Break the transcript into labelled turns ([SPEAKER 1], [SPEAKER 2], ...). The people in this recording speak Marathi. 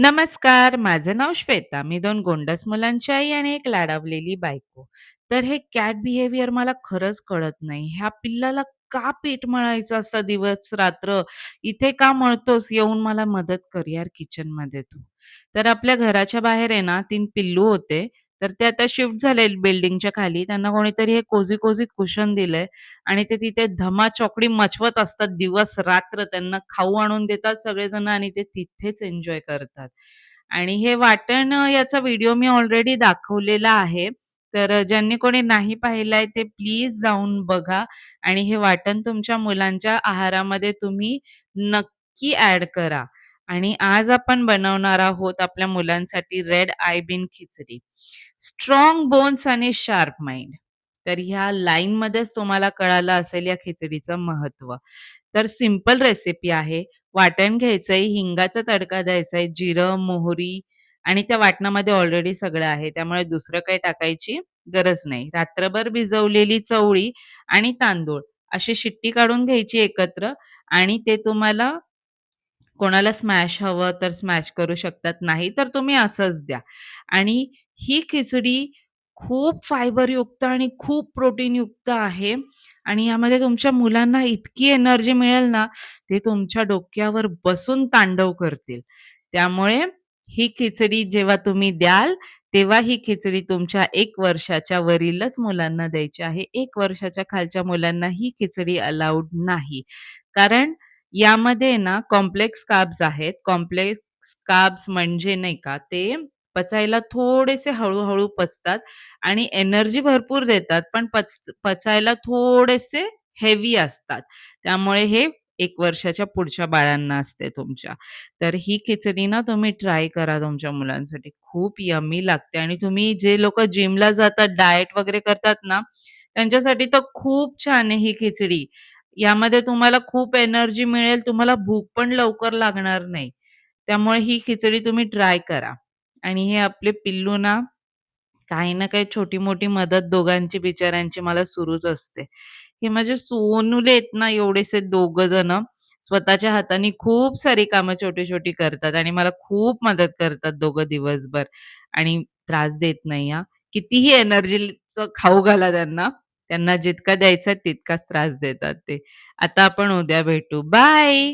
[SPEAKER 1] नमस्कार, माझं नाव श्वेता. मी 2 गोंडस मुलांची आई आणि एक लाडावलेली बायको. तर हे कॅट बिहेवियर मला खरंच कळत नाही. ह्या पिल्लाला का पीठ मळायचं असतं दिवस-रात्र? इथे का मळतोस? येऊन मला मदत कर यार किचनमध्ये तू. तर आपल्या घराच्या बाहेर आहे ना 3 पिल्लू होते. तर ते आता शिफ्ट झाले बिल्डिंगच्या खाली. त्यांना कोणीतरी हे कोझी-कोझी कुशन दिलंय आणि ते तिथे धमाचौकडी मचवत असतात दिवस-रात्र. त्यांना खाऊ आणून देतात सगळेजण आणि ते तिथेच एन्जॉय करतात. आणि हे वाटण याचा व्हिडिओ मी ऑलरेडी दाखवलेला आहे. तर ज्यांनी कोणी नाही पाहिलाय ते प्लीज जाऊन बघा आणि हे वाटण तुमच्या मुलांच्या आहारामध्ये तुम्ही नक्की ॲड करा. आणि आज आपण बनवणार आहोत आपल्या मुलांसाठी red I been khichdi. Strong bones आणि शार्प माइंड. तर ह्या लाईनमध्येच तुम्हाला कळालं असेल या खिचडीचं महत्त्व. तर सिंपल रेसिपी आहे. वाटण घ्यायचंय, हिंगाचा तडका द्यायचा आहे, जिरं, मोहरी आणि त्या वाटणामध्ये ऑलरेडी सगळं आहे. त्यामुळे दुसरं काही टाकायची गरज नाही. रात्रभर भिजवलेली चवळी आणि तांदूळ अशी शिट्टी काढून घ्यायची एकत्र आणि ते तुम्हाला कोणाला स्मॅश हवं तर स्मॅश करू शकतात, नाही तर तुम्ही असंच द्या. आणि ही खिचडी खूप फायबरयुक्त आणि खूप प्रोटीनयुक्त आहे आणि यामध्ये तुमच्या मुलांना इतकी एनर्जी मिळेल ना, ते तुमच्या डोक्यावर बसून तांडव करतील. त्यामुळे ही खिचडी जेव्हा तुम्ही द्याल, तेव्हा ही खिचडी तुमच्या 1 वर्षाच्या वरीलच मुलांना द्यायची आहे. 1 वर्षाच्या खालच्या मुलांना ही खिचडी अलाउड नाही. कारण यामध्ये ना कॉम्प्लेक्स कार्ब्स आहेत. कॉम्प्लेक्स कार्ब्स म्हणजे नाही का ते पचायला थोडेसे हळू-हळू पचतात आणि एनर्जी भरपूर देतात, पण पचायला थोडेसे हेवी असतात. त्यामुळे हे 1 वर्षाच्या पुढच्या बाळांना असते तुमच्या. तर ही खिचडी ना तुम्ही ट्राय करा तुमच्या मुलांसाठी. खूप यम्मी लागते आणि तुम्ही जे लोकं जिमला जातात, डाएट वगैरे करतात ना, त्यांच्यासाठी तर खूप छान आहे ही खिचडी. यामध्ये तुम्हाला खूप एनर्जी मिळेल, तुम्हाला भूक पण लवकर लागणार नाही. त्यामुळे ही खिचडी तुम्ही ट्राय करा. आणि हे आपले पिल्लू ना, काही ना काही छोटी-मोठी मदत दोघांची बिचाऱ्यांची मला सुरूच असते. हे माझे सोनूले आहेत ना, एवढेसे दोघं जण स्वतःच्या हाताने खूप सारी कामं छोटी-छोटी करतात आणि मला खूप मदत करतात दोघं दिवसभर आणि त्रास देत नाही हां. कितीही एनर्जीचं खाऊ घाला त्यांना, त्यांना जितका द्यायचा तितकाच त्रास देतात ते. आता आपण उद्या भेटू. बाय.